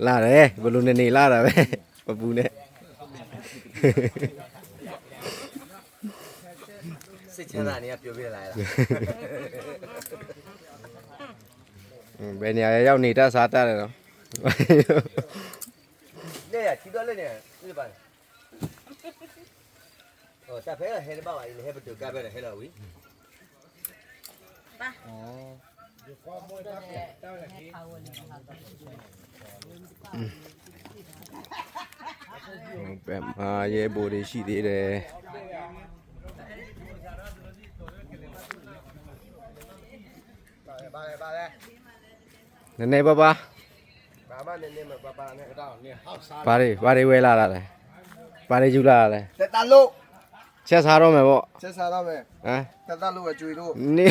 လာတယ်ဘယ်လိုနေလာတာပဲမပူနဲ့စိတ်ချမ်းသာနေရပြောပြလာရတာဘယ်နေရာရောက်နေတတ်စားတတ်တယ်နော်เนี่ยချီတော့လည်းเนี่ยဒီပါဟိုတဖဲဟဲလပါပါလေဟဲဘတူကပဲဟဲလာဝီပါဘယ်မှာရဲဘိုးတွေရှိသေးတယ်နည်းနည်းပါပါဘာမှနည်းနည်းမပါပါနဲ့အတော့နေဟောက်စားဘာတွေဝဲလာတာလဲဘာတွေယူလာတာလဲတက်တလို့ချက်စားတော့မယ်ပေါ့ချက်စားတော့မယ်ဟမ်တက်တလို့ပဲကြွေလို့နေ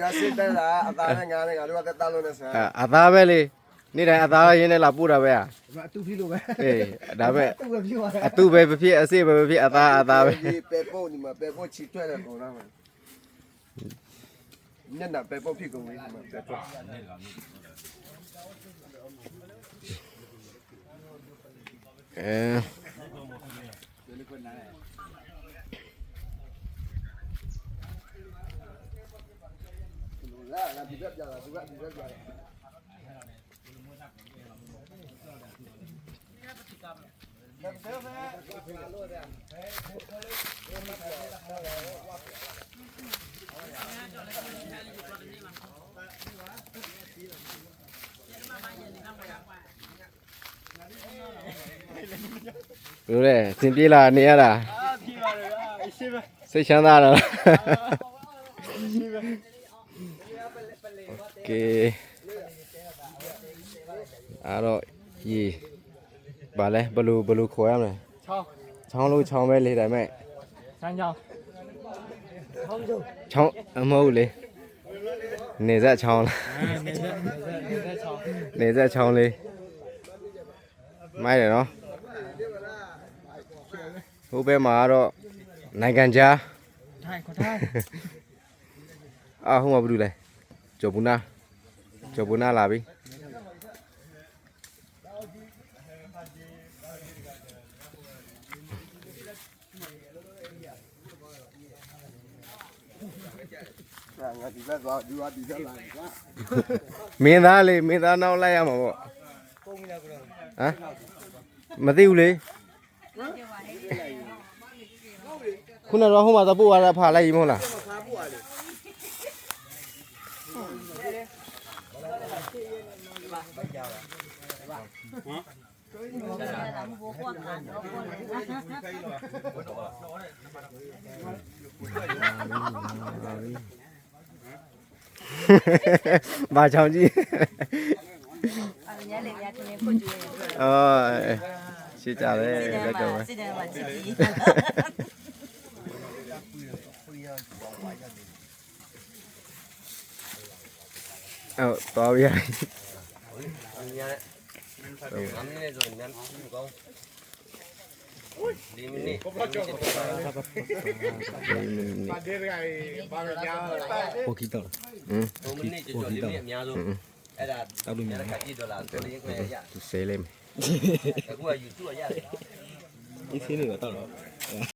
ကစစ်တက်လာအသားနဲ့ငါနဲ့ငါတို့ကတက်တလို့နဲ့ဆန်အသားပဲလေနေ့တိုင်းအသားရင်းနဲ့လာပို့တာပဲအတူဖြစ်လို့ပဲအေးဒါပဲအတူပဲဖြစ်သွားအတူပဲဖြစ်အစစ်ပဲဖြစ်အသားပဲဒီပေပို့ဒီမှာပေပို့ချီတွဲတယ်ပေါ်လာမယ်ညနာပေပို့ဖြစ်ကုန်ပြီဒီမှာပေပို့လာဒီဘက်ကြာလာဒီဘက်ကြာလာဘယ်လိုလဲသင်ပြေးလာနေရတာပြေးပါတယ်အရှိပဲစိတ်ချမ်းသာတော့ရှိပဲโอเคအဲ့တော့ရေဘာလဲဘလူခေါ်ရမလဲချောင်းလို့ချောင်းပဲလေဒါမဲ့စမ်းချောင်းချောင်းအမဟုတ်လေနေဆက်ချောင်းလားနေဆက်ချောင်းလေးမိုက်တယ်နော်ဟိုဘက်မှာတော့နိုင်ငံခြားထိုင်ခေါ်ထိုင်ဟိုမှာဘာလို့လဲကျော်ဘူးနာလာပြီငါဒီဘက်သွားဒီဘက်လာကွာမင်းသားနောက်လိုက်ရမှာပေါ့ပုံမိလားကတော့ဟမ်မသိဘူးလေခုနတော့ဟိုမှာသပို့ရတာဖာလိုက်ရင်မဟုတ်လားဖာပို့ရလေဘာချောင်းကြီးညနေညထင်းဖွင့်ကြည့်ရအော်ရှင်းကြတယ်လက်တော့ပဲစစ်တယ်မှာကြည့်ကြည့်တော်ပြီညာငါမင်းနဲ့ဆိုညာဘူးကောင်းဒီမင်းဘာဒေရိုင်ဘာညာโอเคတော့ဟိုမင်းကြော်လေးအများဆုံးအဲ့ဒါတောက်လို့များကကြည့်တော့လားဆိုရင်ခွဲရသူစေးလိမ့်အခုက YouTube ရတယ်ဒီစင်းနေတော့